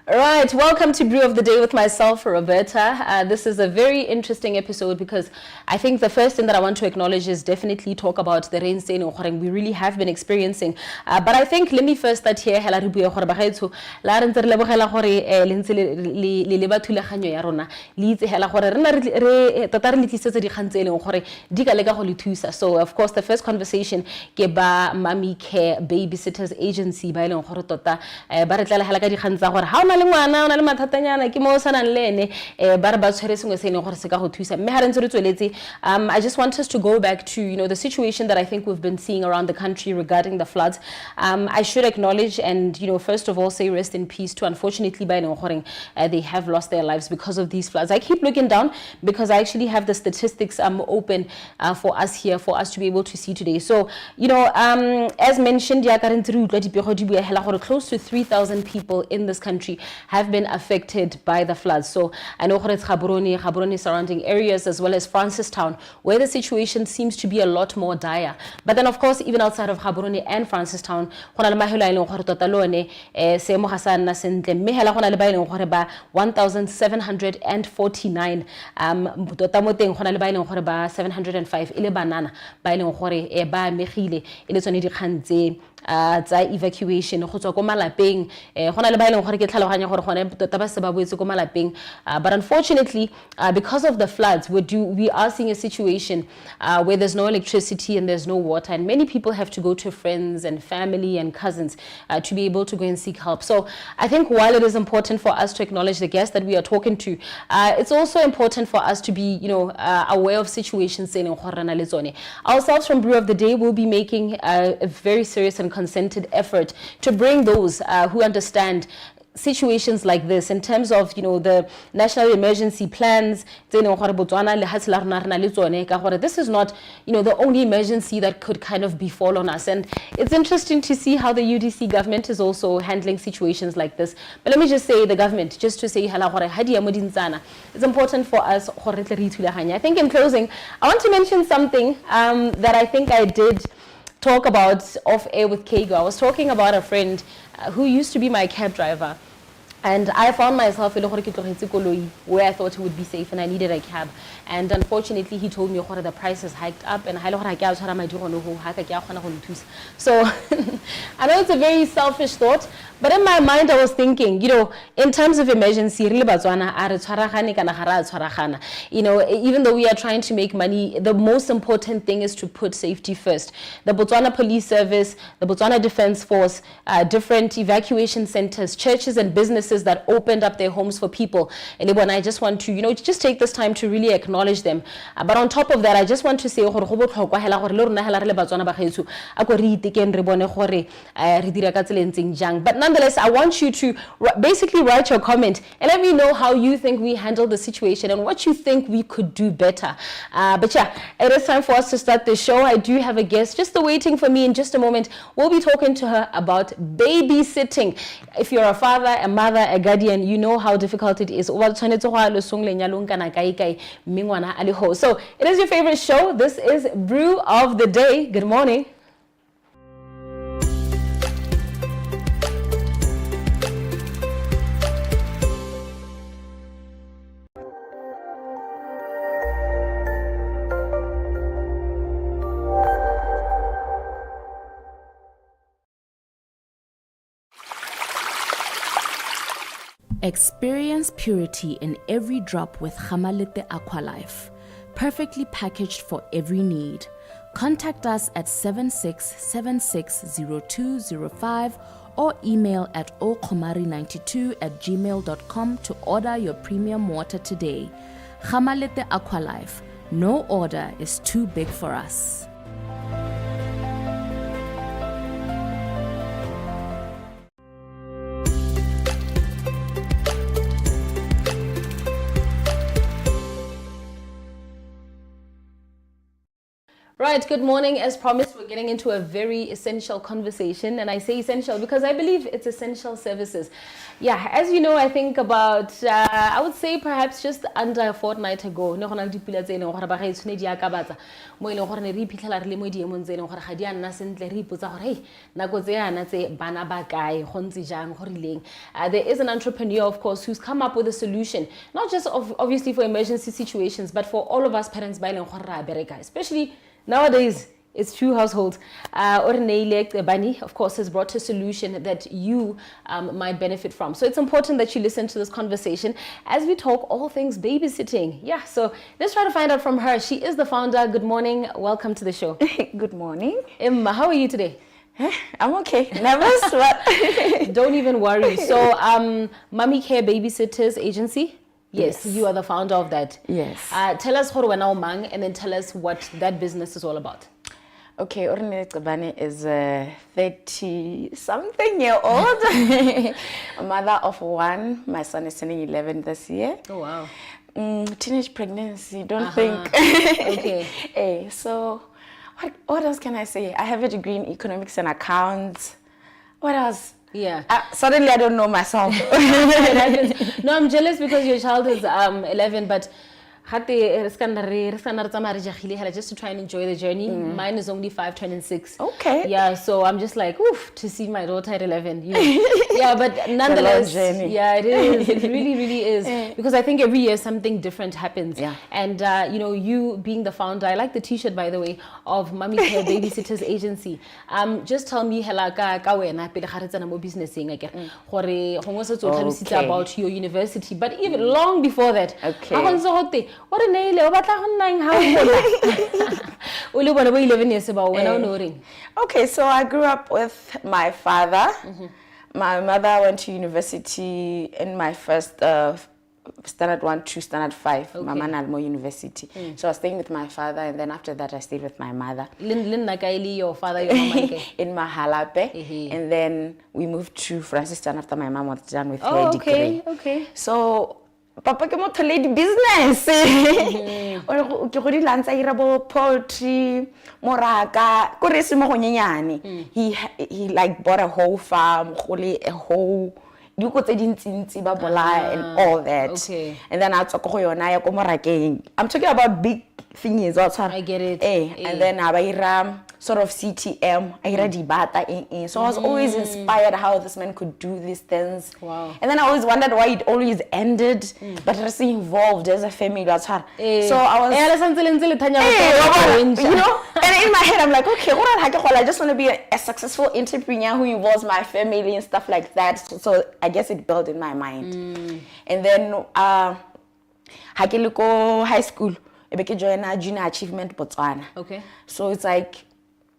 Right, welcome to Brew of the Day with myself, Roberta. This is a very interesting episode because I think the first thing that I want to acknowledge is definitely talk about the rain stain we really have been experiencing. But I think let me first start here. Hela ribuye gore bagaetso la re ntse re lebogela gore le ntse le leba thulaganyo ya rona le itse hela gore rena re tota re letlisetse dikgang tse eleng gore di ka leka go le thusa. So of course the first conversation ke ba Mommy Care Babysitters Agency ba eleng gore tota ba re tlela hela ka dikgang tsa gore ha ona le ngwana ona le mathatanyana ke mo sana lene ba re ba tshwere sengwe se ene gore se ka go thusa mme ha re ntse re tsweletse. I just want us to go back to the situation that I think we've been seeing around the country regarding the floods. I should acknowledge and first of all say rest in peace to unfortunately by they have lost their lives because of these floods. I keep looking down because I actually have the statistics open for us here for us to be able to see today. So as mentioned close to 3,000 people in this country have been affected by the floods. So I know Gaborone surrounding areas as well as Francistown where the situation seems to be a lot more dire. But then of course even outside of Gaborone and Francistown 1,749 705 ile banana ba ileng gore ba megile ile tsone dikgang tse tsa evacuation go tswa ko malapeng gona le ba ileng gore ke tlhaloganya gore gone tota ba se ba boetse ko malapeng. But unfortunately because of the floods we are seeing a situation where there's no electricity and there's no water, and many people have to go to friends and family and cousins to be able to go and seek help. So I think while it is important for us to acknowledge the guests that we are talking to, it's also important for us to be aware of situations. Ourselves from Brew of the Day will be making a very serious and concerted effort to bring those who understand situations like this in terms of the national emergency plans. This is not the only emergency that could kind of befall on us, and it's interesting to see how the UDC government is also handling situations like this. But let me just say the government, just to say it's important for us. I think in closing I want to mention something that I think I did talk about off air with Kego. I was talking about a friend who used to be my cab driver, and I found myself where I thought it would be safe and I needed a cab, and unfortunately he told me the prices hiked up and so I know it's a very selfish thought, but in my mind I was thinking, in terms of emergency, even though we are trying to make money, the most important thing is to put safety first. The Botswana Police Service, the Botswana Defense Force, different evacuation centers, churches and businesses that opened up their homes for people. And I just want to, just take this time to really acknowledge them. But on top of that, I just want to say, but nonetheless, I want you to basically write your comment and let me know how you think we handled the situation and what you think we could do better. But yeah, it is time for us to start the show. I do have a guest just waiting for me in just a moment. We'll be talking to her about babysitting. If you're a father, a mother, a guardian, you know how difficult it is. So it is your favorite show. This is Brew of the Day. Good morning. Experience purity in every drop with Gamalete Aqualife, perfectly packaged for every need. Contact us at 76760205 or email at okomari92@gmail.com to order your premium water today. Gamalete Aqualife, no order is too big for us. Right, good morning. As promised, we're We're getting into a very essential conversation, and I say essential because I believe it's essential services. Yeah, as you know, I think about, I would say perhaps just under a fortnight ago, hey, there is an entrepreneur, of course, who's come up with a solution, not just obviously for emergency situations, but for all of us parents, especially nowadays. It's true households. ONNEILE, CEBANI, of course, has brought a solution that you might benefit from. So it's important that you listen to this conversation as we talk all things babysitting. Yeah, so let's try to find out from her. She is the founder. Good morning. Welcome to the show. Good morning. Emma, how are you today? I'm okay. Nervous, but don't even worry. So, Mommy Care Babysitters Agency. Yes, you are the founder of that. Yes. Tell us how Mang, and then tell us what that business is all about. Okay, ONNEILE CEBANI is a 30-something-year-old, a mother of one. My son is turning 11 this year. Oh, wow. Teenage pregnancy, don't think. Okay. So, what else can I say? I have a degree in economics and accounts. What else? Yeah. Suddenly, I don't know myself. No, I'm jealous because your child is 11, but just to try and enjoy the journey. Mine is only 5, turning 6. Okay. Yeah, so I'm just like, oof, to see my daughter at 11. Yeah, but nonetheless, yeah, it is. It really, really is. Because I think every year something different happens. Yeah. And, you know, you being the founder, I like the t-shirt, by the way, of Mommy Care Babysitters Agency. Just tell me, business about your university. But even long before that, okay. What a nail! Okay, so I grew up with my father. My mother went to university in my first standard 1 to standard 5. Mama Nalmo University. So I was staying with my father, and then after that I stayed with my mother. Your father, your mama in Mahalape, and then we moved to Franciston after my mom was done with her degree. Okay. So Papa ke motho le di business. O ke go di lantsa ira bo poultry, moraka, ko resi mo go nyenyane. He like bought a whole farm, a whole diko tse dintsintsi ba bola and all that. Okay. And then I tswa go yona ya ko morakeng. I'm talking about big things. I get it. And then I ira sort of CTM, ira dibata. So I was always inspired how this man could do these things. Wow. And then I always wondered why it always ended, but was involved as a family. So I was, you know, and in my head I'm like, okay, I just want to be a successful entrepreneur who involves my family and stuff like that. So I guess it built in my mind. And then high school, I joined a junior achievement Botswana. Okay. So it's like,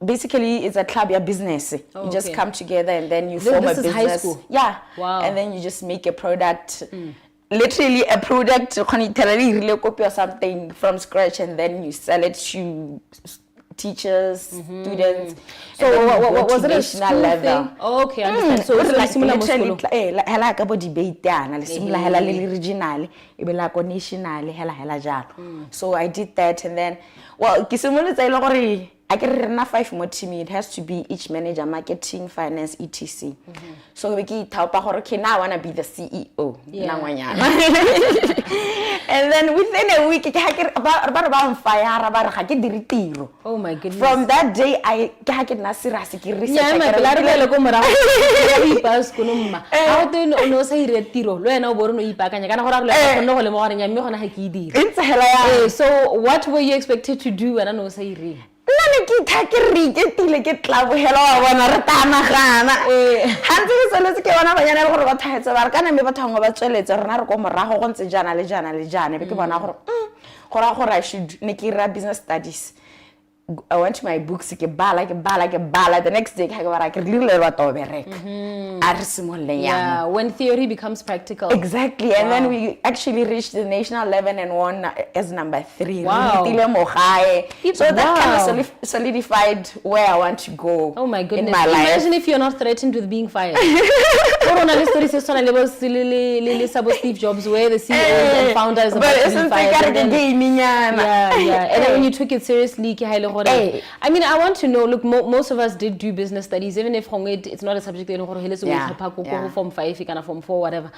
basically it's a club, your business. You just come together and then you form a business. This is high school? Yeah. Wow. And then you just make a product, literally a product, really copy or something from scratch, and then you sell it to teachers, students. So what was it, a school level thing? Oh, okay, I understand. So it's like similar literally hela ka bo debate yana le similar hela le regional e be la ko national hela jalo. So I did that, and then ke simolotse ile gore I get rena 5 more team. It has to be each manager, marketing, finance, etc. So we get okay, now I want to be the CEO. And then within a week, about fire. Oh my goodness! From that day, I get research. So what were you expected to do? And I know say I should make business studies. I went to my books, the next day, yeah, when theory becomes practical. Exactly, and then we actually reached the national level and won as number 3. Wow. So that kind of solidified where I want to go. Oh my goodness. In my life. Imagine if you're not threatened with being fired. Steve Jobs, where the CEO and founder is about to be fired. And then when you took it seriously, I mean, I want to know, look, most of us did do business studies, even if it's not a subject form 5, form 4, whatever.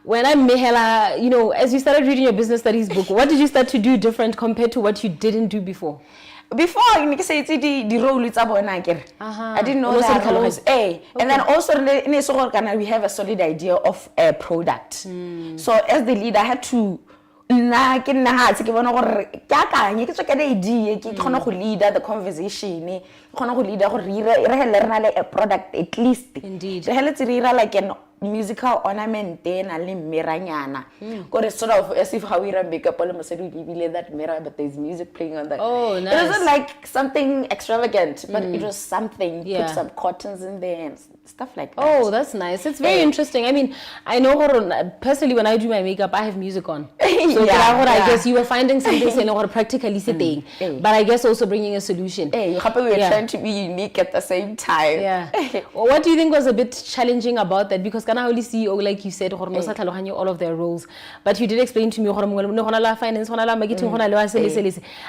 When I you know, as you started reading your business studies book, what did you start to do different compared to what you didn't do before? Before, the role it's about I didn't know that roles. And then also we have a solid idea of a product. So as the leader, I had to lead the conversation, a product at least. Indeed. Like an musical ornament miranyana. It's sort of as if how we run makeup, all said we that mirror, but there's music playing on that. Oh, nice. It wasn't like something extravagant, but it was something. Put some cottons in there and stuff like that. Oh, that's nice. It's very interesting. I mean, I know personally when I do my makeup, I have music on. So I guess you were finding something practically sitting, but I guess also bringing a solution. You're happy we were trying to be unique at the same time. Yeah. Well, what do you think was a bit challenging about that? Because kana only CEO, like you said, all of their roles, but you did explain to me finance, marketing,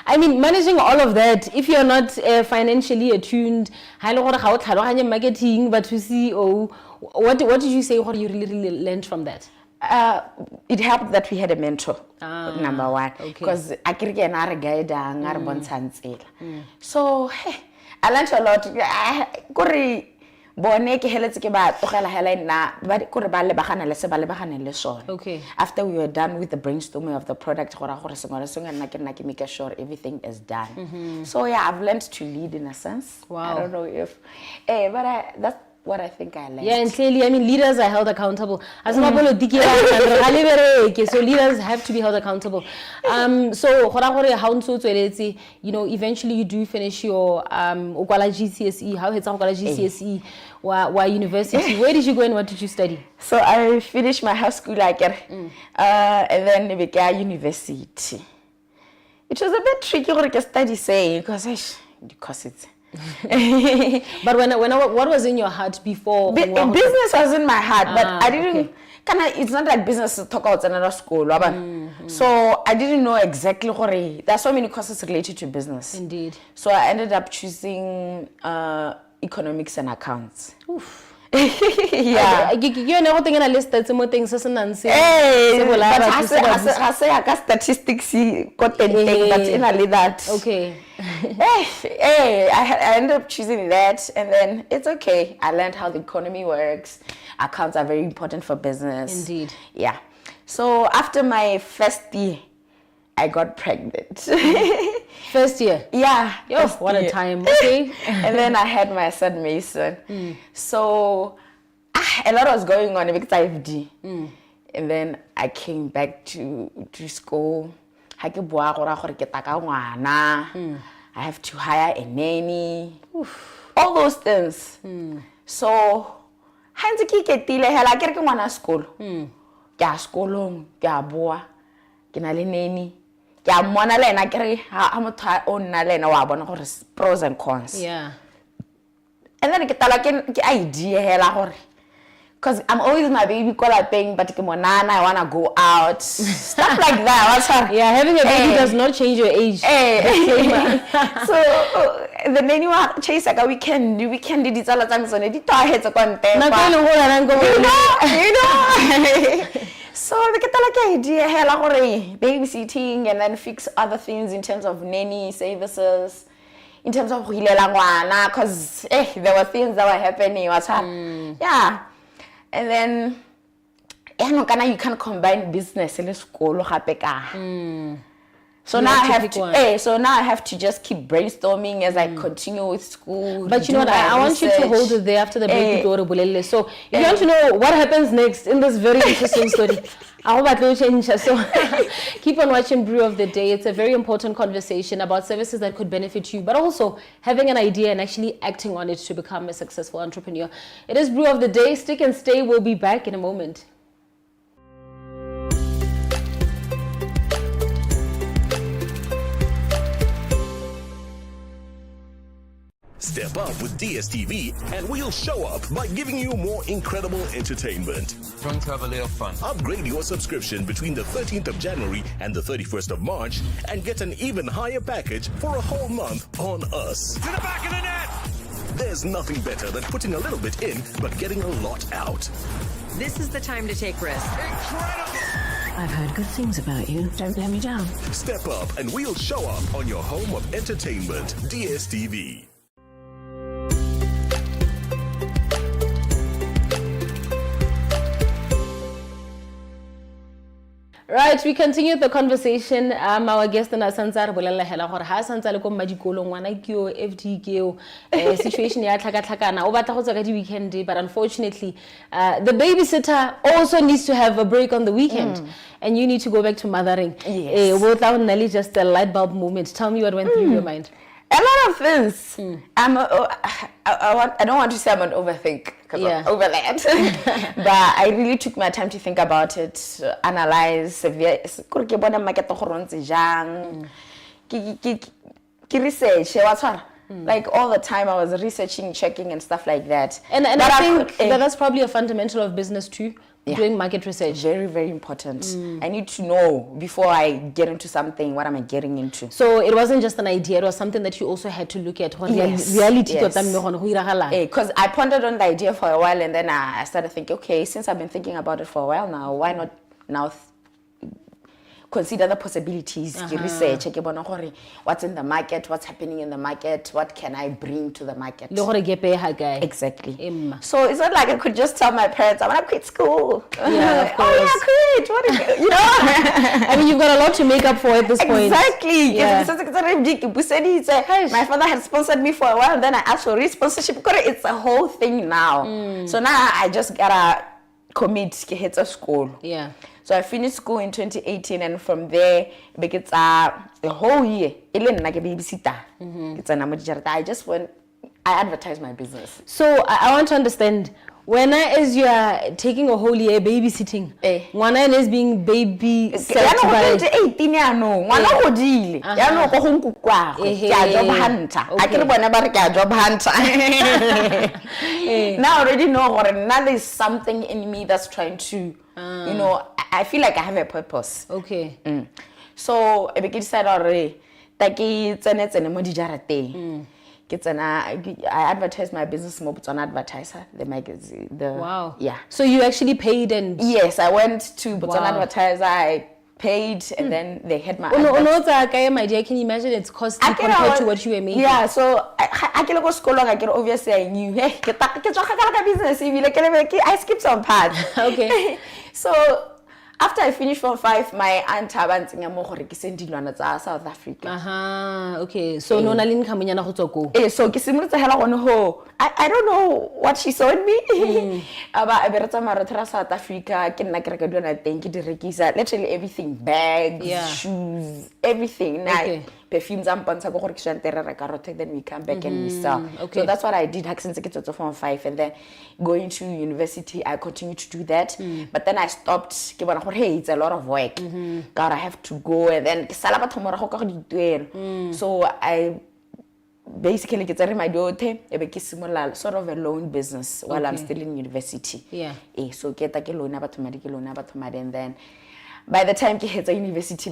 I mean, managing all of that, if you're not financially attuned, marketing, but to CEO, what did you say? What you really learned from that? It helped that we had a mentor, number one, because I can't get a guide. So hey, I learned a lot. Okay. After we were done with the brainstorming of the product, and make sure everything is done. So yeah, I've learned to lead in a sense. Wow. I don't know if, but that's what I think I learned. Yeah, and clearly, I mean, leaders are held accountable. So leaders have to be held accountable. So, you know, eventually you do finish your GCSE. How it's GCSE? Why university? Where did you go and what did you study? So I finished my high school and then I began university. It was a bit tricky to study saying because it's. But what was in your heart before? Business was in my heart, but I didn't. It's not like business to talk out another school, so I didn't know exactly what. There's so many courses related to business. Indeed. So I ended up choosing economics and accounts. Oof. Yeah. You know thing in a list that's more things as but statistics got anything but in a that. Okay. I ended up choosing that, and then it's okay. I learned how the economy works. Accounts are very important for business. Indeed. Yeah. So after my first year, I got pregnant. First year? Yeah. What a time. Okay. And then I had my son Mason. So a lot was going on because I have D. And then I came back to school. I have to hire a nanny. All those things. So hands kiketile hela ke re ke ngwana school. Ke a skolong, ke a boa. Ke na le nanny. Ke a mona le ena ke re ha motho o nna le ena wa bona gore pros and cons. Yeah. And then ke tala ke idea hela gore because I'm always my baby color thing, but I want to go out. Stuff like that. Yeah, having a baby does not change your age. So the nanny chase like a weekend did it all the time. So they did heads of content. You know. So we get like idea babysitting and then fix other things in terms of nanny services. In terms of because there were things that were happening. Yeah. And then you can combine business and school. So now I have to just keep brainstorming as I continue with school. But you know what, I want you to hold it there after the break. So if you want to know what happens next in this very interesting story, I hope I don't change. So keep on watching Brew of the Day. It's a very important conversation about services that could benefit you, but also having an idea and actually acting on it to become a successful entrepreneur. It is Brew of the Day. Stick and stay. We'll be back in a moment. Step up with DSTV and we'll show up by giving you more incredible entertainment. Trying to have a little fun. Upgrade your subscription between the 13th of January and the 31st of March and get an even higher package for a whole month on us. To the back of the net! There's nothing better than putting a little bit in but getting a lot out. This is the time to take risks. Incredible! I've heard good things about you. Don't let me down. Step up and we'll show up on your home of entertainment, DSTV. Right, we continue the conversation. Our guest na santsare bolella hela gore ha santsa le ko madikolong ngwana keo FD keo situation ya tlhaka-tlhakana o batla go tswa ka di weekend, but unfortunately the babysitter also needs to have a break on the weekend and you need to go back to mothering. Yes. Just a light bulb moment. Tell me what went through your mind. A lot of things. I don't want to say I'm an overthink because I'm over that. But I really took my time to think about it, analyze, research, like all the time I was researching, checking and stuff like that. And I think that's probably a fundamental of business too. Doing market research. Very, very important. I need to know before I get into something, what am I getting into? So it wasn't just an idea, it was something that you also had to look at. Yes. Reality. Because I pondered on the idea for a while and then I started thinking, okay, since I've been thinking about it for a while now, why not now consider the possibilities, research, what's in the market, what's happening in the market, what can I bring to the market. Exactly. So it's not like I could just tell my parents, I want to quit school. Yeah, of course. Oh yeah, quit. What is it? You know? I mean, you've got a lot to make up for at this point. Exactly. Yeah. My father had sponsored me for a while, and then I asked for re-sponsorship. It's a whole thing now. So now I just gotta commit to hit a school. Yeah. So I finished school in 2018, and from there, it's a whole year. Like a babysitter. I just went, I advertised my business. So I want to understand, when as you are taking a whole year babysitting, one is being babysat by 2018 ya no ngwana godile ya no go go kwa ya job hunter I can bona ba re ke job hunter. Now I already know what another is something in me that's trying to you know, I feel like I have a purpose. Okay. So I decided already that tsene mo di jarateng. I advertise my business more on Advertiser, the magazine. Wow. Yeah. So you actually paid and... Yes, I went to Botswana Advertiser, I paid, and then they had my... my dear, can you imagine it's costly compared to what you were making? Yeah, so I can go school, I can obviously I knew, hey, business, I skipped some parts. Okay. So after I finished Form 5, my aunt abantseng mo gore ke sendilwana tsa South Africa. Okay. So no na leng khamonyana go tsoko. So ke simolotse hela gone ho. I don't know what she saw in me. Aba a beretsa marothera South Africa ke nna ke reka dona teng ke di rekisa literally everything, bags, shoes, everything. Okay. Perfumes I'm pansa go gore ke shantere reka rothe, then we come back and we sell. Okay. So that's what I did since I got to Form 5, and then going to university I continued to do that. But then I stopped ke bona gore hey, it's a lot of work. God, I have to go, and then ke sala batho morago ka go di tuelo. So I basically get my daughter sort of a loan business while I'm still in university. Yeah. So get a loan about to and then by the time I hit the university,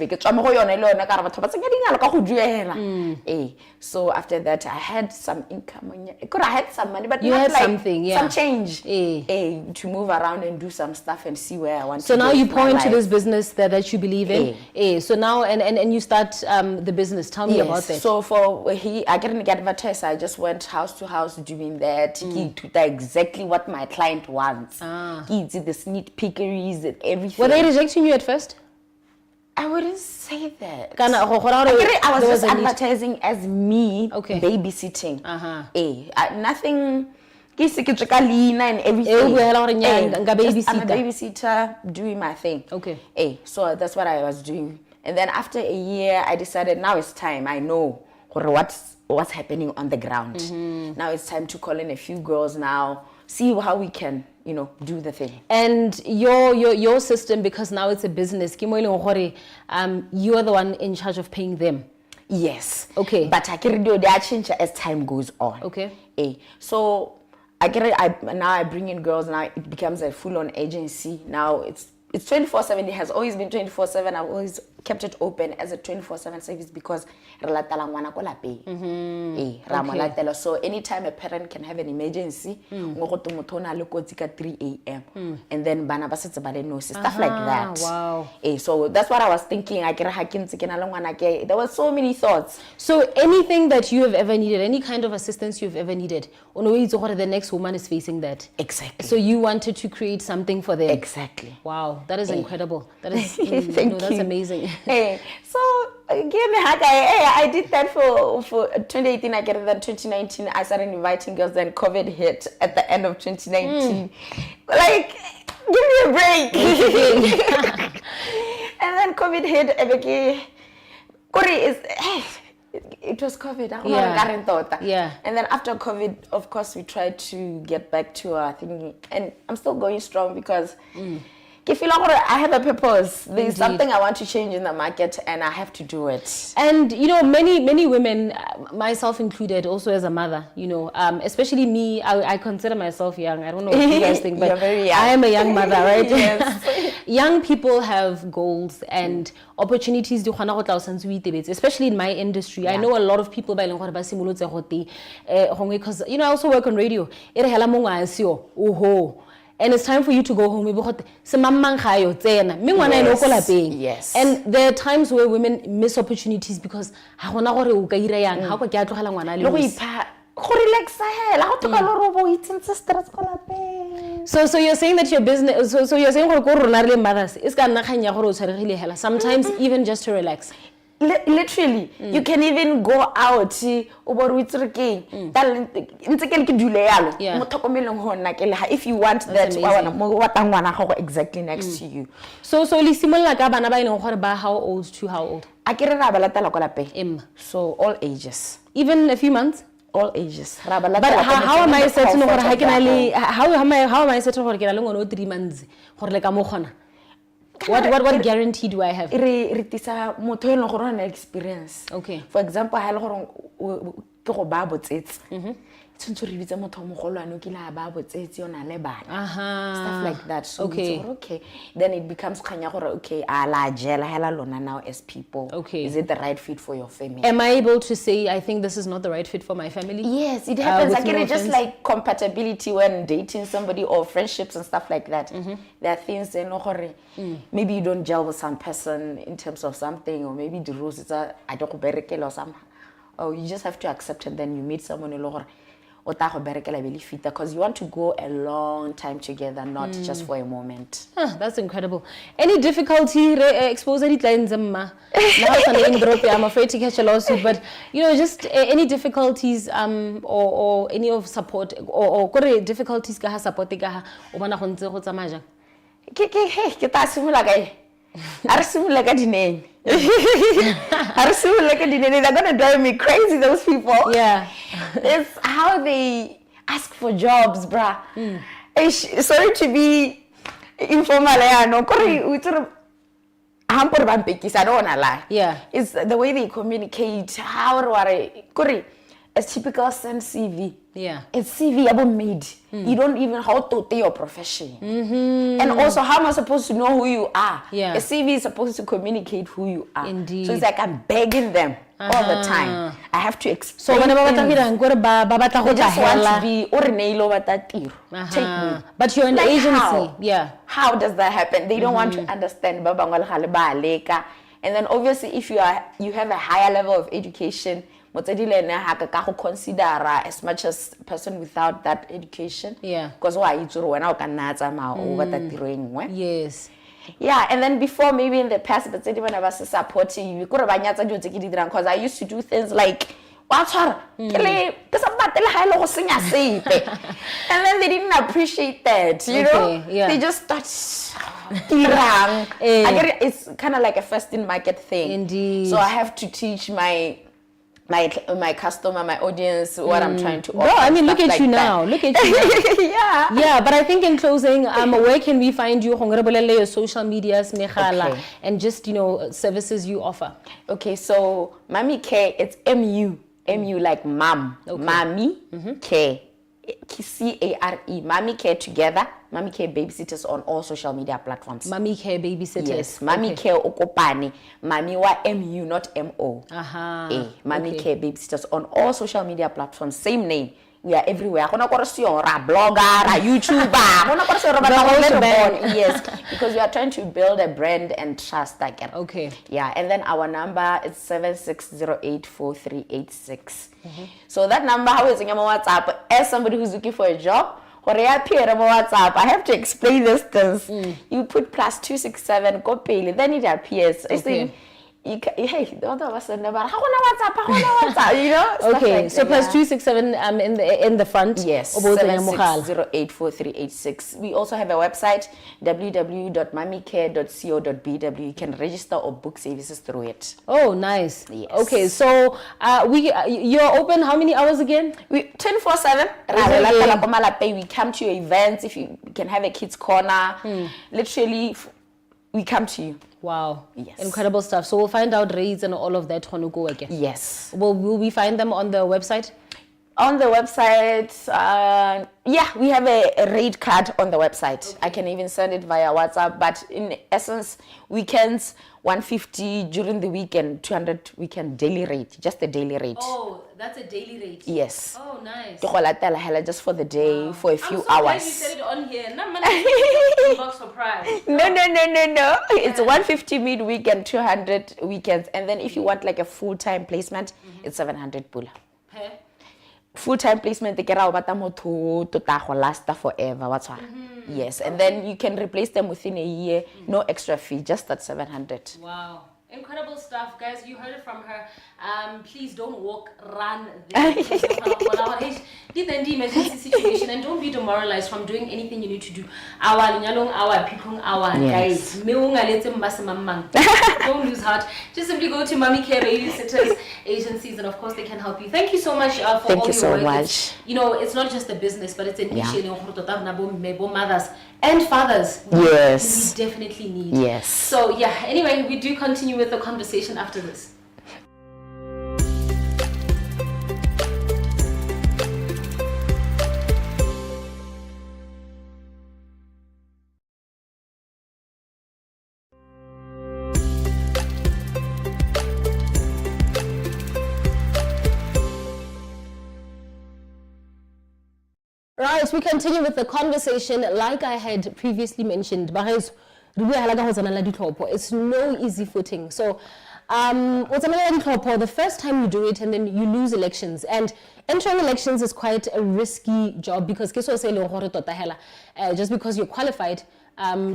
so after that I had some income. I had some money, but you not had like something, some change to move around and do some stuff and see where I want to go. So now you with my point to life. this business that you believe in. So now and you start the business. Tell me about that. So I didn't get advertised. I just went house to house doing that. Exactly what my client wants. The sneak peekeries and everything. Were they rejecting you at first? I wouldn't say that. I was just advertising as me babysitting. Nothing. And everything. Just, I'm a babysitter doing my thing. Okay. So that's what I was doing. And then after a year, I decided now it's time. I know what's happening on the ground. Now it's time to call in a few girls now, see how we can, do the thing. And your system, because now it's a business, you are the one in charge of paying them. Yes. Okay. But I can do they change as time goes on. Okay. So now I bring in girls. Now it becomes a full-on agency. Now it's 24/7. It has always been 24/7. I've always kept it open as a 24/7 service because so anytime a parent can have an emergency, 3 a.m. and then bana ba setse ba le nosi, stuff like that. Wow. So that's what I was thinking. There were so many thoughts. So anything that you have ever needed, any kind of assistance you've ever needed, the next woman is facing that. Exactly. So you wanted to create something for them. Exactly. Wow, that is incredible. That is that's you. amazing. So again, I did that for 2018. I get it. Then 2019, I started inviting girls. Then COVID hit at the end of 2019. Like, give me a break. And then COVID hit. It was COVID. Yeah. And then after COVID, of course, we tried to get back to our thing. And I'm still going strong because I feel like I have a purpose. There's something I want to change in the market and I have to do it. And, many women, myself included, also as a mother, especially me, I consider myself young. I don't know what you guys think, but You're very young. I am a young mother, right? Yes. Young people have goals and opportunities, especially in my industry. I know a lot of people because, I also work on radio. And it's time for you to go home. Yes. And there are times where women miss opportunities because So you're saying that your business, so you're saying mothers, sometimes even just to relax. Literally, you can even go out. If you want that, exactly next to you. So how old to how old? So all ages. Even a few months? All ages. But how am I certain how am I certain 3 months? What guarantee do I have? Experience. Okay. For example, stuff like that. So okay. Then it becomes okay, now as people. Okay. Is it the right fit for your family? Am I able to say I think this is not the right fit for my family? Yes, it happens. It's just like compatibility when dating somebody or friendships and stuff like that. There are things maybe you don't gel with some person in terms of something, or maybe the rules is or somehow. Or you just have to accept it. Then you meet someone because you want to go a long time together, not just for a moment. That's incredible. Any difficulty expose any clients? I'm afraid to catch a lawsuit, but just any difficulties or any of support or difficulties ka support ka o bona go ntse go tsamaya They're gonna drive me crazy, those people. Yeah. It's how they ask for jobs, bruh. Sorry to be informal, I don't wanna lie. Yeah. It's the way they communicate, how a typical send CV. Yeah. It's CV about made. You don't even how to tell your profession. And also, how am I supposed to know who you are? Yeah. A CV is supposed to communicate who you are. Indeed. So it's like I'm begging them all the time. I have to explain. So whenever they just want to be take me. But you're an Like agency. how? Yeah. How does that happen? They don't want to understand. And then obviously, if you have a higher level of education, consider as much as a person without that education. Yeah. Because Yes. yeah, and then before, maybe in the past, but when I was supporting you, because I used to do things like, and then they didn't appreciate that, you know? Yeah. They just thought, I get it, it's kind of like a first in market thing. Indeed. So I have to teach my my customer, my audience, what I'm trying to offer. No, I mean, look stuff at like you that. now. Look at you now. Yeah. Yeah, but I think in closing, where can we find you? Your social medias, Okay. and just, services you offer. Okay, so Mommy Care, it's MU. MU like mom. Okay. Mommy Care. CARE. Mommy Care together. Mommy Care Babysitters on all social media platforms. Mommy Care Babysitters. Yes. Mommy Care Okopani. Mommy wa MU, not MO. Mommy Okay. Care Babysitters on all social media platforms. Same name. We are everywhere. Ra blogger, ra YouTuber. Yes, because we are trying to build a brand and trust again. Okay. Yeah, and then our number is 76084386. So that number, how is it on WhatsApp? As somebody who's looking for a job, or appear on WhatsApp, I have to explain this things. You put +267, go pay, then it appears. Okay. Hey, the other of us never. How on WhatsApp? You know. Stuff Okay, like so that, yeah. +267 in the front. Yes, Obo 76084386. We also have a website, www.mommycare.co.bw. You can register or book services through it. Oh, nice. Yes. Okay, so you're open how many hours again? We 24/7. We come to your events. If you can have a kids corner, literally, we come to you. Wow. Yes. Incredible stuff. So we'll find out rates and all of that on go again. Yes. Will we find them on the website? On the website, yeah, we have a rate card on the website. I can even send it via WhatsApp. But in essence, weekends 150, during the weekend 200 weekend daily rate, just the daily rate. Oh, that's a daily rate. Yes. Oh, nice. Just for the day, for a few I'm so glad hours. you said it on here. Box for prize. No. It's 150 mid-weekend, 200 weekends. And then if you want like a full-time placement, it's 700 pula. Hey. Full-time placement, they get out to last forever. What's why? Yes, and then you can replace them within a year, no extra fee, just at 700. Wow. Incredible stuff, guys. You heard it from her. Please don't walk, run. Get the emergency situation and don't be demoralized from doing anything you need to do. Guys. Don't lose heart. Just simply go to Mommy Care Babysitters agencies, and of course they can help you. Thank you so much for all Thank you your so work. much. It's not just a business, but it's an issue. Mothers and fathers. Yes. We definitely need. Yes. So yeah, anyway, we do continue with the conversation after this. Right, we continue with the conversation. Like I had previously mentioned, it's no easy footing. So, the first time you do it and then you lose elections. And entering elections is quite a risky job because just because you're qualified,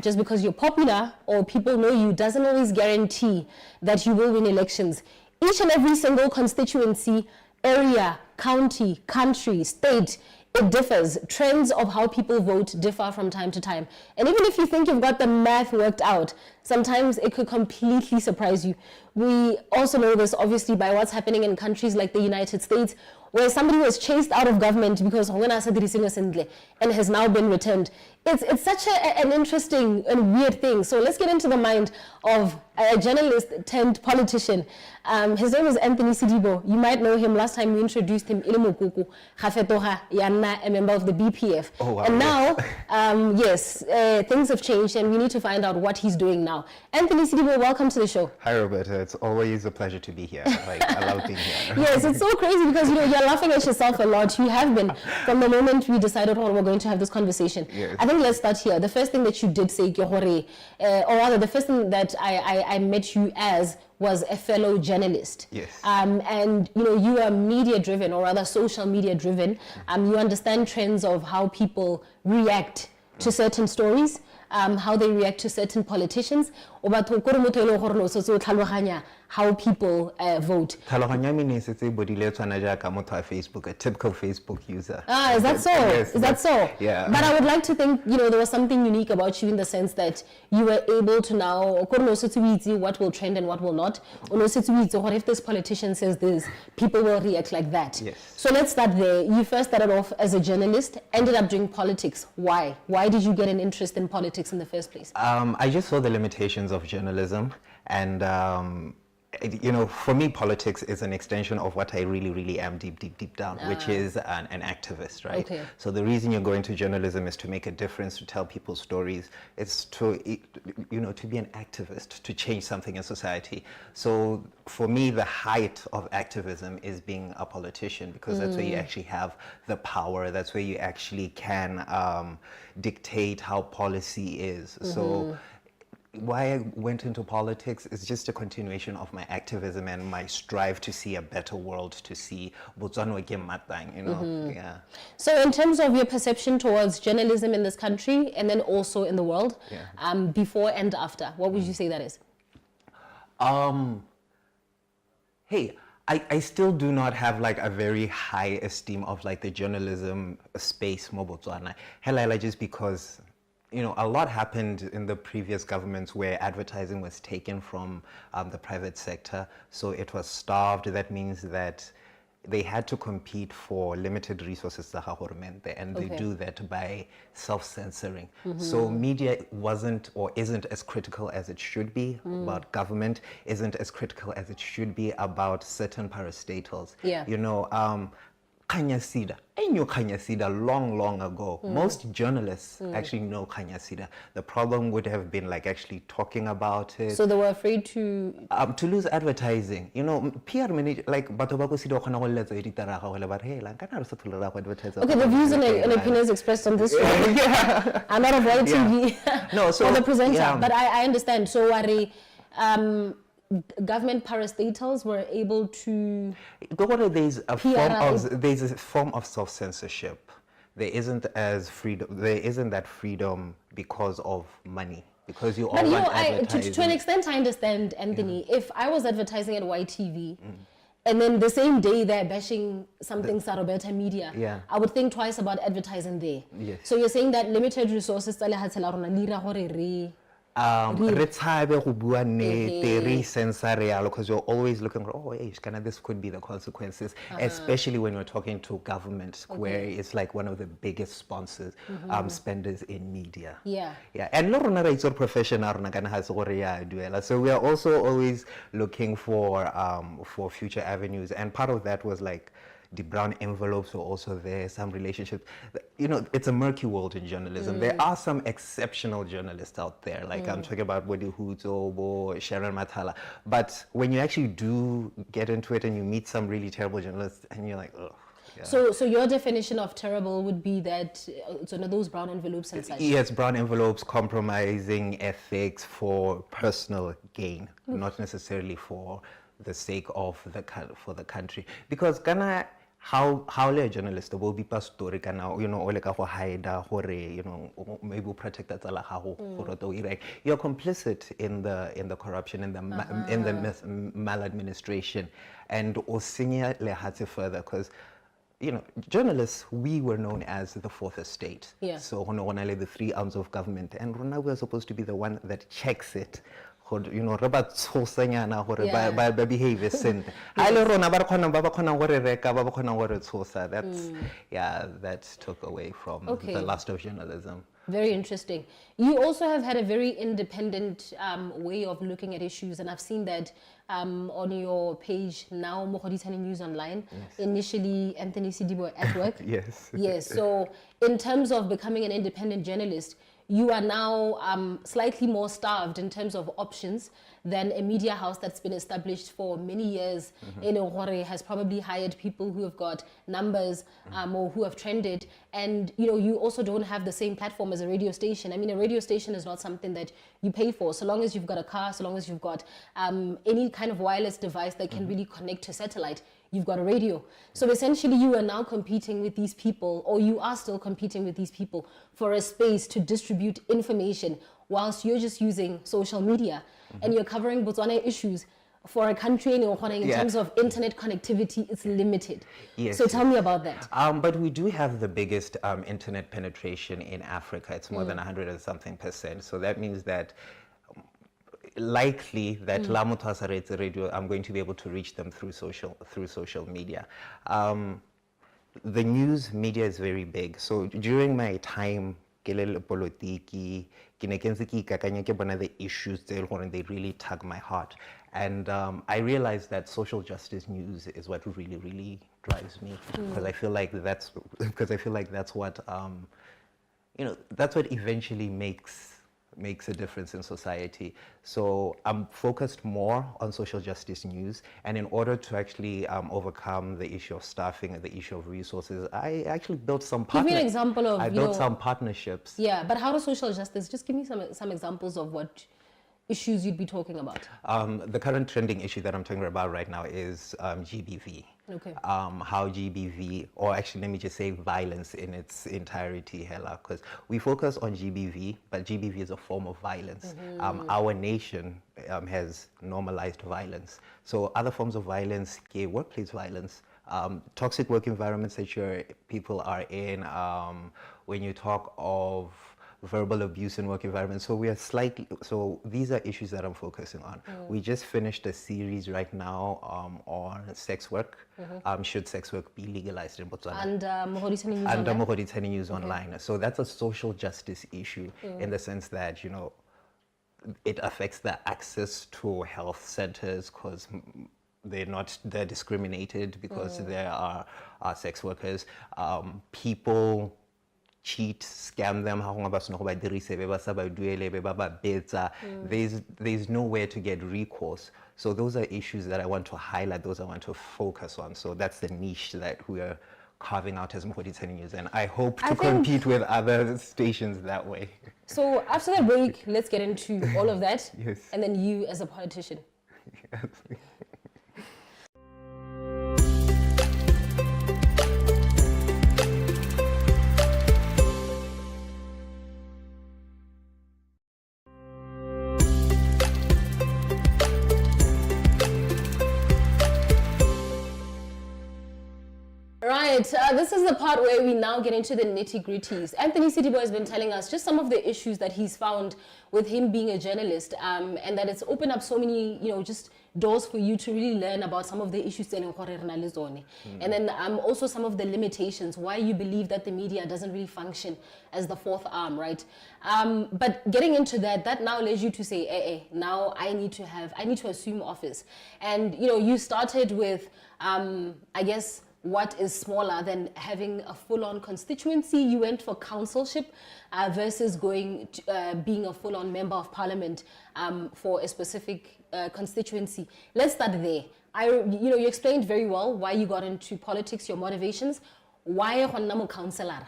just because you're popular or people know you doesn't always guarantee that you will win elections. Each and every single constituency, area, county, country, state, it differs. Trends of how people vote differ from time to time. And even if you think you've got the math worked out, sometimes it could completely surprise you. We also know this obviously by what's happening in countries like the United States, where somebody was chased out of government because and has now been returned. It's such an interesting and weird thing. So let's get into the mind of a journalist turned politician. His name is Anthony SEDIBO. You might know him. Last time we introduced him, a member of the BPF. Oh, wow. And now, things have changed and we need to find out what he's doing now. Anthony SEDIBO, welcome to the show. Hi, Roberta. It's always a pleasure to be here. I love being here. Yes, it's so crazy because you're laughing at yourself a lot. You have been from the moment we decided we're going to have this conversation. Yes. I think let's start here. The first thing that you did say, or rather, the first thing that I met you as was a fellow journalist. Yes. And you are media driven, or rather social media driven. You understand trends of how people react to certain stories, how they react to certain politicians. how people vote. Facebook, a typical Facebook user. Ah, is that so? Yes, is that so? Yeah. But I would like to think, there was something unique about you in the sense that you were able to now, what will trend and what will not. What if this politician says this, people will react like that. Yes. So let's start there. You first started off as a journalist, ended up doing politics. Why? Why did you get an interest in politics in the first place? I just saw the limitations of journalism, and for me, politics is an extension of what I really am deep down, which is an activist, right? Okay. So the reason you're going to journalism is to make a difference, to tell people stories. It's to be an activist, to change something in society. So for me, the height of activism is being a politician, because that's where you actually have the power. That's where you actually can dictate how policy is. So why I went into politics is just a continuation of my activism and my strive to see a better world, to see Botswana yeah. So in terms of your perception towards journalism in this country and then also in the world, before and after, what would you say that is? Hey, I still do not have like a very high esteem of like the journalism space mo Botswana. Hela, just because a lot happened in the previous governments where advertising was taken from the private sector. So it was starved. That means that they had to compete for limited resources, and they do that by self-censoring. So media wasn't or isn't as critical as it should be about government, isn't as critical as it should be about certain parastatals. Yeah. Kanyasida. I knew Kanyasida long ago. Most journalists actually know Kanyasida. The problem would have been like actually talking about it. So they were afraid to lose advertising. PR manager like Batobako Sido Kanahola editor. Okay, the views and opinions expressed on this show are not of YTV No, so or the presenter. But I understand. So are government parastatals were able to there's a form of self-censorship. There isn't that freedom because of money, because you all want advertising. To an extent I understand, Anthony. If I was advertising at YTV and then the same day they're bashing something Sarobeta Media, I would think twice about advertising there. Yes. So you're saying that limited resources because you're always looking this could be the consequences, especially when you're talking to government, where it's like one of the biggest sponsors, spenders in media. And it's professional, so we are also always looking for future avenues, and part of that was like the brown envelopes were also there, some relationships. It's a murky world in journalism. There are some exceptional journalists out there, like I'm talking about Wodi Huzo, Sharon Mathala. But when you actually do get into it and you meet some really terrible journalists and you're like, ugh. Yeah. So your definition of terrible would be that those brown envelopes and such? Yes, brown envelopes, compromising ethics for personal gain, not necessarily for the sake of the country. Because Ghana, how a journalist will be story kana ole ka go hide hore maybe protect that you're complicit in the corruption, in the maladministration, and osenya le hatse further, because journalists, we were known as the fourth estate. So the 3 arms of government, and we're supposed to be the one that checks it. That took away from the lust of journalism. Very interesting. You also have had a very independent way of looking at issues, and I've seen that on your page now, Mogoditani News Online. Initially, Anthony SEDIBO at work. Yes. So, in terms of becoming an independent journalist, you are now slightly more starved in terms of options than a media house that's been established for many years. Has probably hired people who have got numbers or who have trended, and you also don't have the same platform as a radio station. I mean, a radio station is not something that you pay for. So long as you've got a car, so long as you've got any kind of wireless device that can really connect to satellite, you've got a radio. So essentially you are now competing with these people, or you are still competing with these people for a space to distribute information whilst you're just using social media and you're covering Botswana issues. for a country in terms of internet connectivity, it's limited. Yes, So tell me about that. But we do have the biggest internet penetration in Africa. It's more than 100 and something %. So that means that likely that la motho a sa reetse radio, I'm going to be able to reach them through social media. The news media is very big. So during my time ke le politiki, ke ne ke ntse ke ikakanya ke bona the issues tse they really tug my heart. And I realized that social justice news is what really, really drives me, because I feel like that's what that's what eventually makes a difference in society. So I'm focused more on social justice news, and in order to actually overcome the issue of staffing and the issue of resources, I actually built some Give me an example of, I built some partnerships. Yeah, but how does social justice, just give me some examples of what issues you'd be talking about. The current trending issue that I'm talking about right now is GBV. Okay. How GBV, or actually let me just say violence in its entirety, Hela, because we focus on GBV, but GBV is a form of violence. Our nation has normalized violence. So other forms of violence, workplace violence, toxic work environments that your people are in, when you talk of verbal abuse in work environments. So these are issues that I'm focusing on. We just finished a series right now on sex work. Should sex work be legalized in Botswana? Under Mogoditshane News Online. So that's a social justice issue in the sense that, it affects the access to health centers, because they're discriminated because there are sex workers. People cheat, scam them, there's nowhere to get recourse. So those are issues that I want to highlight, those I want to focus on. So that's the niche that we are carving out as Mogoditshane News, and I hope to compete with other stations that way. So after the break, let's get into all of that. Yes. And then you as a politician. Yes. Right, this is the part where we now get into the nitty-gritties. Anthony SEDIBO has been telling us just some of the issues that he's found with him being a journalist, and that it's opened up so many, just doors for you to really learn about some of the issues. And then also some of the limitations, why you believe that the media doesn't really function as the fourth arm, right? But getting into that now leads you to say, now I need to assume office. And, you started with, I guess, what is smaller than having a full-on constituency. You went for councilship versus being a full-on member of parliament for a specific constituency. Let's start there. You explained very well why you got into politics, your motivations. Why are councillor?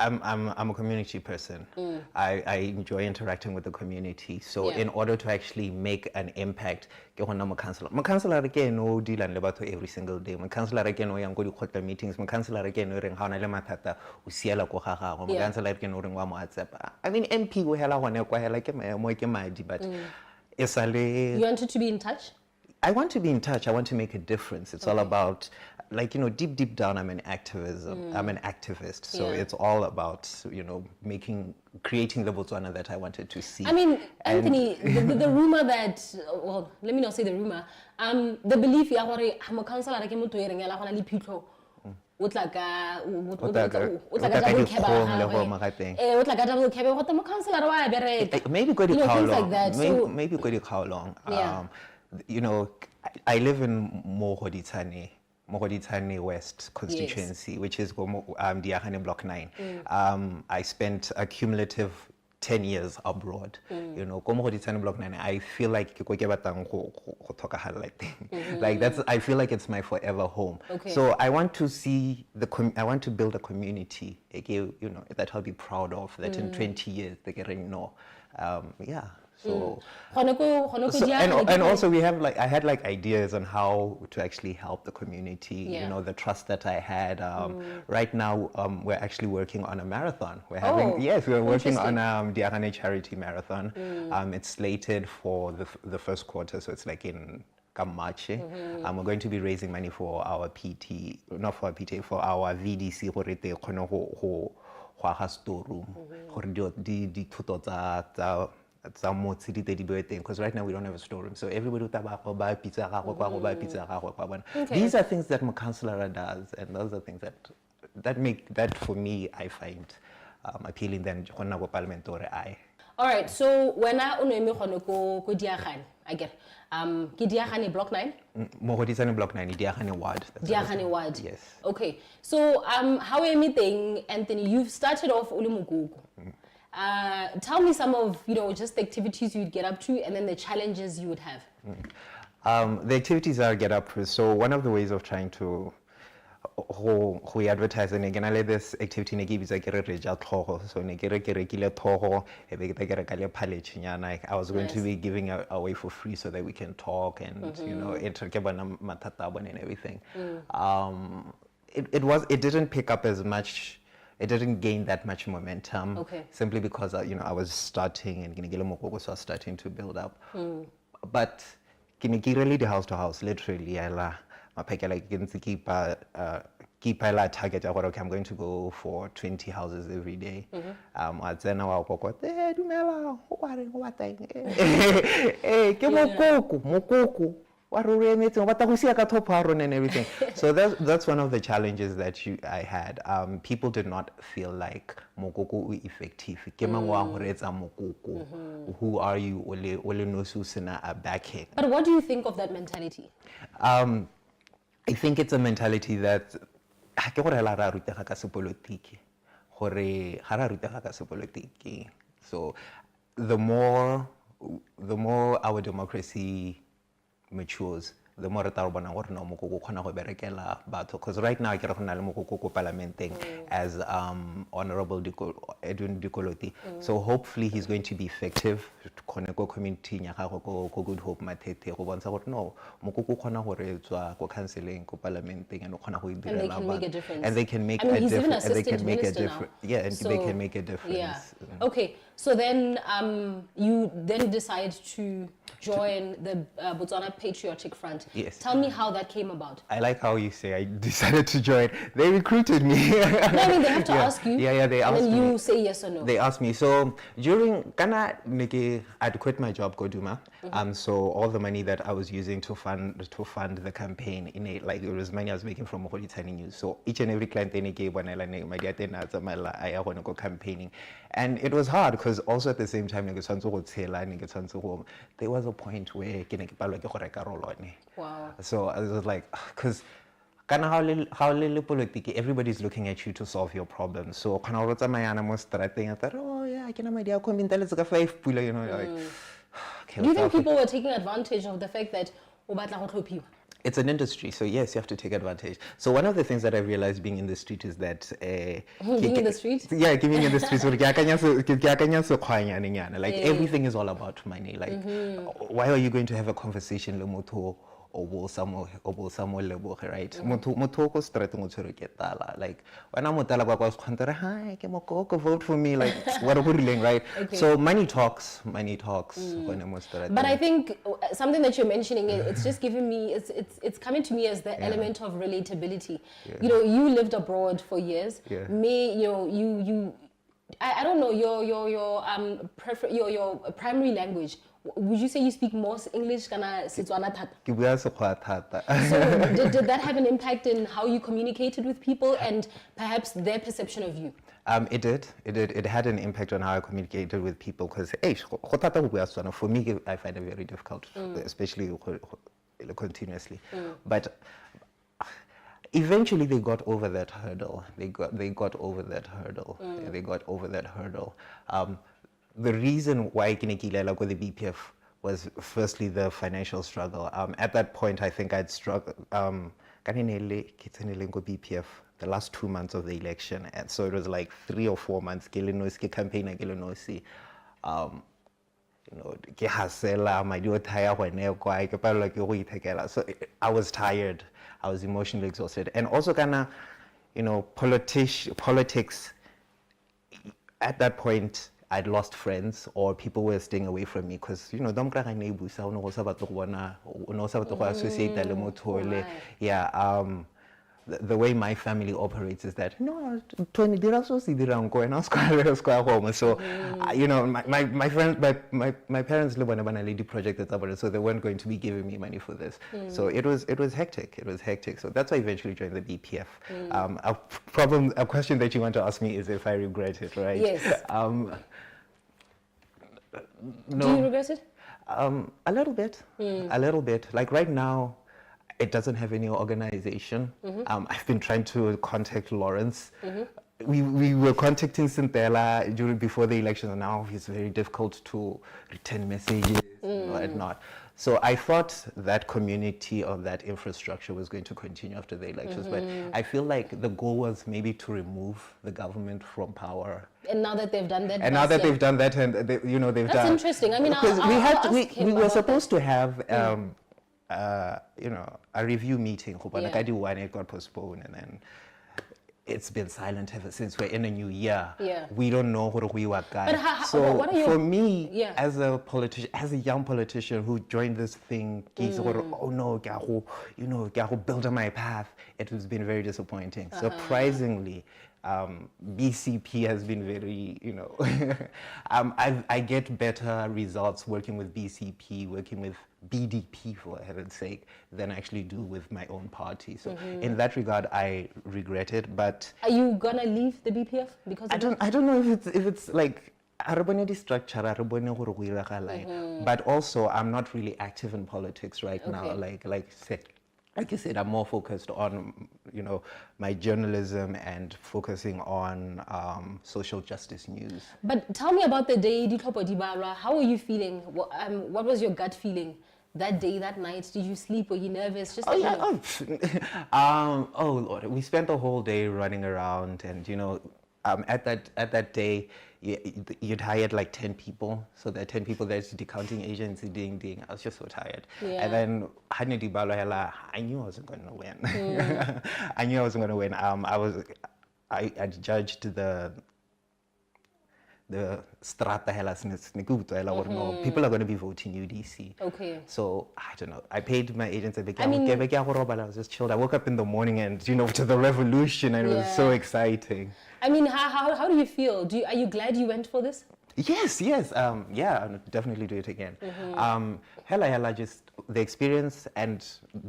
I'm a community person. I enjoy interacting with the community. So in order to actually make an impact, councillor again no deal and every single day. Councillor again no yang go di meetings. Councillor again no ring ha na le mathata o siela go ga gago. Councillor again no ring wa mo WhatsApp. I mean MP go hela gone kwa hela ke mo ke madi, but you wanted to be in touch? I want to be in touch. I want to make a difference. It's all about, deep down, I'm an activist. So it's all about, creating the Botswana that I wanted to see. I mean, Anthony, the rumor that, well, let me not say the rumor, the belief ya gore mo councillor ke motho e reng ela gona le phitlho o tla ka double cab maybe go to how long. I live in Mogoditshane West constituency, which is Diagane Block 9. I spent a cumulative 10 years abroad. Mogoditshane Block 9, I feel like I feel like it's my forever home. Okay. So I want to I want to build a community, that I'll be proud of, that in 20 years they get to know. So, So, and also we have I had ideas on how to actually help the community, Yeah. you know, the trust that I had. Right now, we're actually working on a marathon. We're having, yes, we're working on the charity marathon. It's slated for the first quarter, so it's like in March. We're going to be raising money for our PT, not for our PT, for our VDC, gore te kgone go aga storeroom, gore di thuto tsa motse di di bewe teng, because right now we don't have a storeroom, so everybody uta ba go ba pizza ga go kwa go ba pizza ga go kwa bona. These are things that Councillor does, and those are things that for me I find appealing than gonna go parliament or I. All right, so when I unemi khone ko Diagane, I get ke Diagane block 9. Mogodisane block 9, Diagane-Ward. Diagane-Ward. Yes. Okay. So how are you meeting, Anthony? You've started off uli Mugugu. Tell me some of, just the activities you'd get up to and then the challenges you would have. The activities I get up to, so one of the ways of trying to go advertise, and again I let this activity ne give is like a reja tlhogo, so ne ke rekile tlhogo e be ke re ka le palette nyana. I was going to be giving away for free so that we can talk and ke bona mathata a bone and everything. It didn't pick up as much. It didn't gain that much momentum. Okay. Simply because I was starting and so I was starting to build up. But really the house to house, literally I keep a target. Okay, I'm going to go for 20 houses every day. Then I go and everything. So that's one of the challenges that I had. People did not feel like mokoko effective. Who are you? Ole no susena a backhead. But what do you think of that mentality? I think it's a mentality that so the more our democracy matures, the more because right now I get parliamenting as Honorable Edwin Dukoloti. So hopefully he's going to be effective. Community Good Hope Matete no counseling parliamenting and they can make a difference. And they can make a difference. Yeah, and they can make a difference. Yeah. Okay. So then you then decide to join the Botswana Patriotic Front. Yes. Tell me how that came about. I like how you say I decided to join. They recruited me. No, I mean, they have to ask you. Yeah, they asked me. And then you say yes or no. They asked me. So during I'd quit my job, Goduma. So all the money that I was using to fund the campaign, it was money I was making from Holy Tiny News. So each and every client they gave when I want to go campaigning. And it was hard because also at the same time, there was a point where Wow. so I was like, because everybody's looking at you to solve your problems. So I thought, oh yeah, I can idea come in 5 pula, Do you think people were taking advantage of the fact that it's an industry, so yes, you have to take advantage. So one of the things that I realized being in the street is that being in the street? Yeah, being in the street. Like everything is all about money. Like why are you going to have a conversation right? Like when I'm hi, vote for me, like what are we doing, right? Okay. So money talks. But I think something that you're mentioning, it's just giving me, it's coming to me as the element of relatability. Yeah. You lived abroad for years. Yeah. I don't know your primary language. Would you say you speak more English than Setswana thata? So did that have an impact in how you communicated with people and perhaps their perception of you? It did. It had an impact on how I communicated with people because for me, I find it very difficult, especially continuously. But eventually they got over that hurdle. They got over that hurdle. The reason why Kinekilela with the BPF was firstly the financial struggle. At that point, I think I'd struggled. BPF the last 2 months of the election, and so it was like 3 or 4 months. Campaign. you know, ke hasela madi o thaya gone kwa ke palelwa ke go ithekela. So I was tired, I was emotionally exhausted, and also kinda, you know, politics. At that point, I'd lost friends or people were staying away from me because, you know, yeah, the way my family operates is that, no, Tony, so, you know, my friends, my parents live on a lady project that's about it, so they weren't going to be giving me money for this. So it was hectic. It was hectic. So that's why I eventually joined the BPF. A question that you want to ask me is if I regret it, right? Yes. No. Do you regret it? A little bit. A little bit. Like right now, it doesn't have any organization. I've been trying to contact Lawrence. We were contacting Cynthia before the election, and now it's very difficult to return messages and whatnot. So I thought that community of that infrastructure was going to continue after the elections, but I feel like the goal was maybe to remove the government from power. And now that they've done that, and now that they've done that, and they, you know, they've That's done. interesting. I mean, because we were about supposed that. to have you know, a review meeting. Yeah. It got postponed, and then it's been silent ever since. We're in a new year. Yeah. We don't know what we were But so what are your, for me, yeah, as a politician, as a young politician who joined this thing, oh no, you know, build on my path, it has been very disappointing. Surprisingly, BCP has been very, you know, I get better results working with BCP, working with BDP, for heaven's sake, than I actually do with my own party. So in that regard, I regret it. But are you gonna leave the BPF because I don't know if it's like the structure, but also I'm not really active in politics right now. Like you said, I'm more focused on, you know, my journalism and focusing on social justice news. But tell me about the day, how were you feeling? What was your gut feeling that day, that night? Did you sleep? Were you nervous? Just oh Lord, we spent the whole day running around, and you know, at that day, you'd hired like 10 people, so there are 10 people. There's the counting agency, ding. I was just so tired. Yeah. And then I knew I wasn't going to win. I knew I wasn't going to win. I judged the strata people are going to be voting UDC. Okay. So I don't know. I paid my agents. I was just chilled. I woke up in the morning and, you know, to the revolution, and it was so exciting. I mean, how do you feel? Are you glad you went for this? Yes. Yeah, I'll definitely do it again. Hella, just the experience and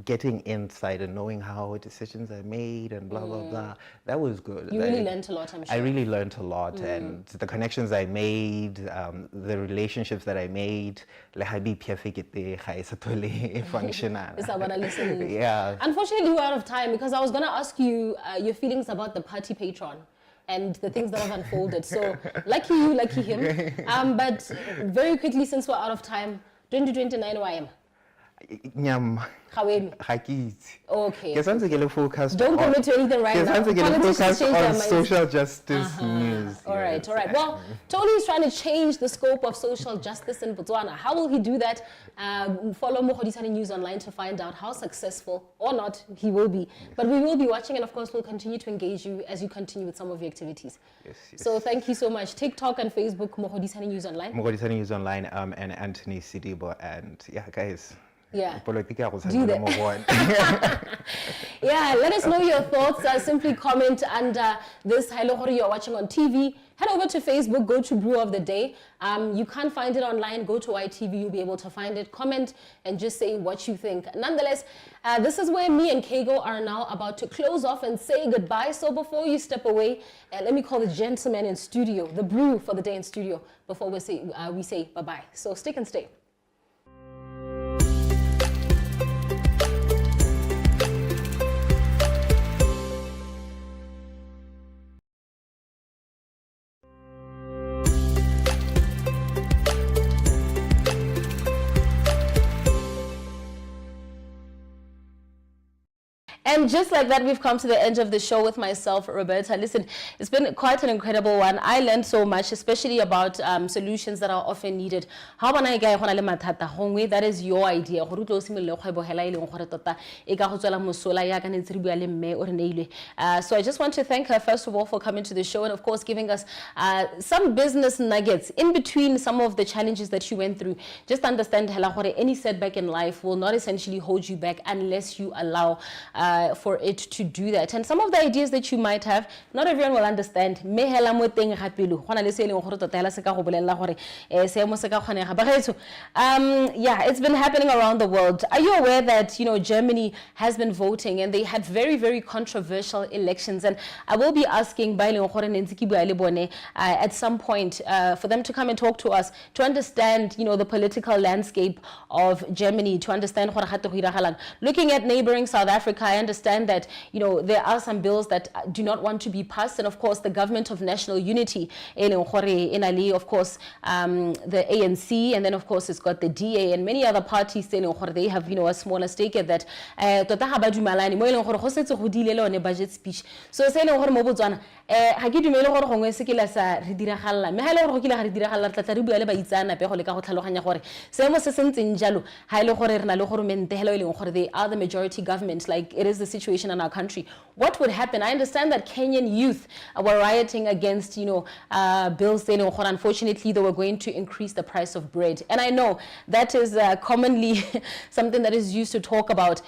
getting inside and knowing how decisions are made and blah, blah, blah. That was good. You really learned a lot, I'm sure. I really learned a lot, and the connections I made, the relationships that I made, yeah. Unfortunately, we're out of time because I was going to ask you your feelings about the party patron and the things that have unfolded. So, lucky you, lucky him. But very quickly, since we're out of time, 2029 YM. Nyam. Okay. Focused Don't commit to anything right now. Focus on social justice news. All right. Well, Tony is trying to change the scope of social justice in Botswana. How will he do that? Follow Mogodisani News Online to find out how successful or not he will be. But we will be watching, and of course, we'll continue to engage you as you continue with some of your activities. Yes. So thank you so much. TikTok and Facebook, Mogodisani News Online. Mogodisani News Online, and Anthony SEDIBO, and yeah, guys. Yeah. Do that. Yeah, let us know your thoughts. Simply comment under this Hailogori you're watching on TV. Head over to Facebook, go to Brew of the Day. You can't find it online, go to ITV, you'll be able to find it. Comment and just say what you think. Nonetheless, this is where me and Kego are now about to close off and say goodbye. So before you step away, let me call the gentleman in studio, the Brew for the Day in studio, before we say bye-bye. So stick and stay. And just like that, we've come to the end of the show with myself, Roberta. Listen, it's been quite an incredible one. I learned so much, especially about solutions that are often needed. How about that is your idea. So I just want to thank her, first of all, for coming to the show and, of course, giving us some business nuggets in between some of the challenges that you went through. Just understand, any setback in life will not essentially hold you back unless you allow for it to do that. And some of the ideas that you might have, not everyone will understand. Yeah, it's been happening around the world. Are you aware that Germany has been voting and they had very, very controversial elections? And I will be asking at some point for them to come and talk to us to understand the political landscape of Germany, to understand looking at neighboring South Africa. I understand that there are some bills that do not want to be passed, and of course the government of national unity, of course the ANC, and then of course it's got the DA and many other parties. They have a smaller stake at that. Budget speech. So say mo Botswana ha ke dumele gore gongwe se ke la sa re diragalla me ha ile gore ke la re diragalla tla re bua le ba itsana pe go le ka go tlhaloganya gore se mo se sentseng jalo ha ile gore re na le gore mente hello ile gore they are the majority government, like it is the situation in our country. What would happen? I understand that Kenyan youth were rioting against bills saying unfortunately they were going to increase the price of bread, and I know that is commonly something that is used to talk about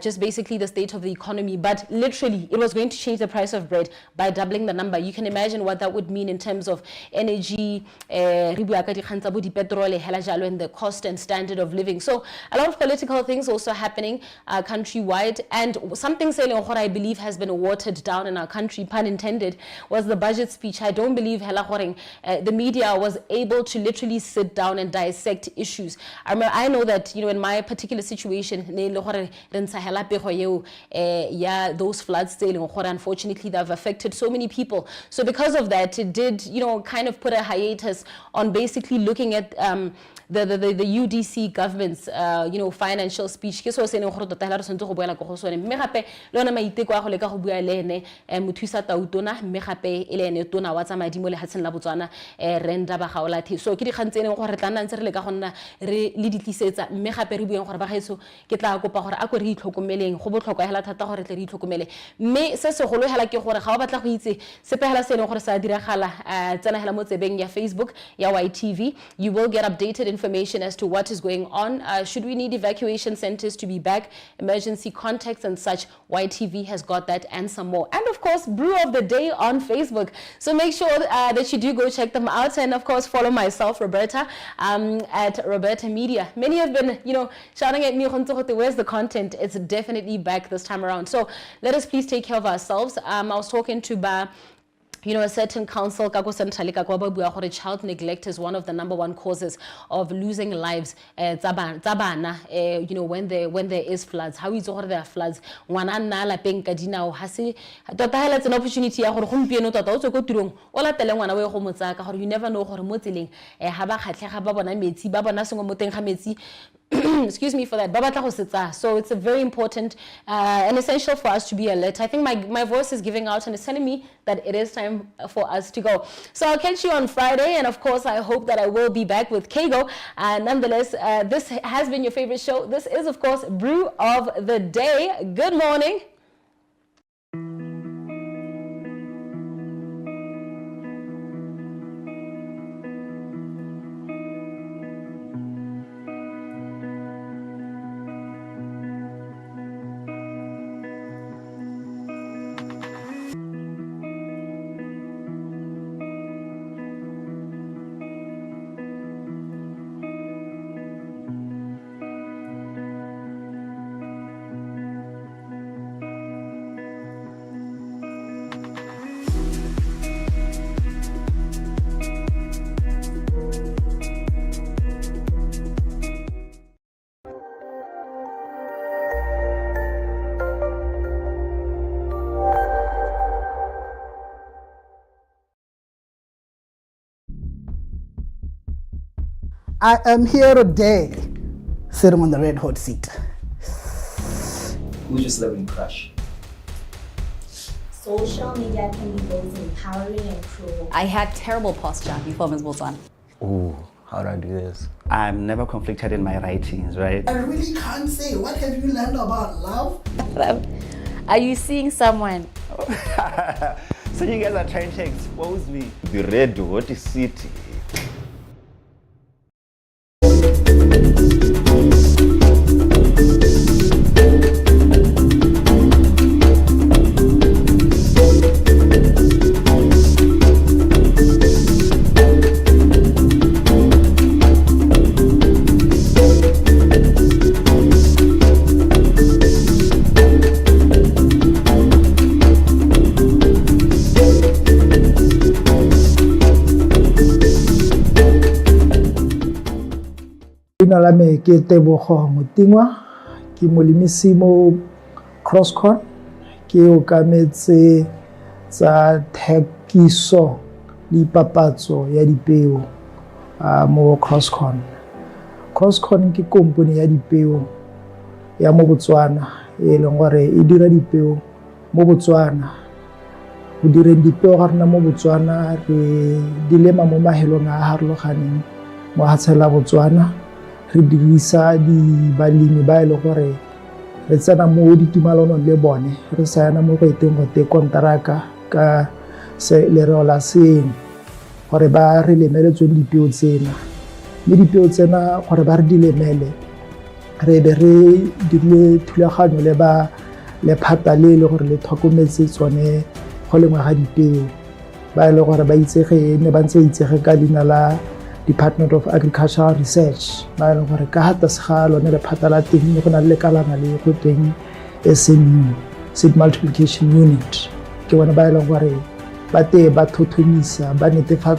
just basically the state of the economy, but literally it was going to change the price of bread by doubling the number. You can imagine what that would mean in terms of energy, and the cost and standard of living. So a lot of political things also happening countrywide, and something I believe has been watered down in our country, pun intended, was the budget speech. I don't believe the media was able to literally sit down and dissect issues. I know that in my particular situation, those floods unfortunately they've affected so many people. So because of that, it did kind of put a hiatus on basically looking at the UDC government's financial speech. Ke so se neng gore tota hela re sentse go boela go go sone mme gape le ona maiteko a go leka go bua le ene mothusa tautona mme gape e le ene tona wa tsa madi mo le hatseng la Botswana Renda ba gaolathe. So ke di gantse neng gore tla nna ntse re le ka go nna re le ditlisetsa mme gape re bueng gore ba gaetso ke tla kopa gore a go re itlhokomeleng go botlhokwa hela thata gore tle re itlhokomele mme se se golo hela ke gore ga o batla go itse sepehela se neng gore sa diragala tsena hela mo tsebeng ya Facebook ya YTV. You will get updated information as to what is going on. Should we need evacuation centers to be back, emergency contacts and such, YTV has got that and some more. And of course, Brew of the Day on Facebook. So make sure that you do go check them out, and of course follow myself, Roberta, at Roberta Media. Many have been, shouting at me, where's the content? It's definitely back this time around. So let us please take care of ourselves. I was talking to a certain council, child neglect is one of the #1 causes of losing lives. When there is floods, how is there are floods? It's an opportunity. You never know. Excuse me for that. So it's a very important and essential for us to be alert. I think my voice is giving out and it's telling me that it is time for us to go. So I'll catch you on Friday, and of course I hope that I will be back with Kego. Nonetheless, this has been your favorite show. This is of course Brew of the Day. Good morning. I am here today, sitting on the red hot seat. Who's your celebrity crush? Social media can be both empowering and cruel. I had terrible posture before Ms. Botswana. Ooh, how do I do this? I'm never conflicted in my writings, right? I really can't say. What have you learned about love? Are you seeing someone? So you guys are trying to expose me. Be ready, what is city? Leina la me ke Tebogo Motingwa ke molemisi mo CrossCon ke okametse tsa thekiso le papatso ya dipeo mo CrossCon. CrossCon ke company ya dipeo ya mo Botswana e leng gore e dira dipeo mo Botswana. Go direng dipeo ga rena mo Botswana re di lema mo mahelong a harologaneng mo hatshela Botswana. Re dirisa balemi ba ile gore re tsena mo ditumalano le bone re sayana mo go eteng go te kontraka ka lereo la seng gore ba re lemele tsone dipeo tsena le dipeo tsena gore ba re di lemele re be re dirile thulaganyo le ba lephata le ile gore le tlhokometse tsone go lengwa ga dipeo ba ile gore ba itsege ne ba ntse itsege ka leina la Department of Agricultural Research ba ile gore ka hata se ga lone le phata la teng go na le kalana le go teng SMU Seed Multiplication Unit ke bona ba ile gore ba te ba thothomisa ba netefatsa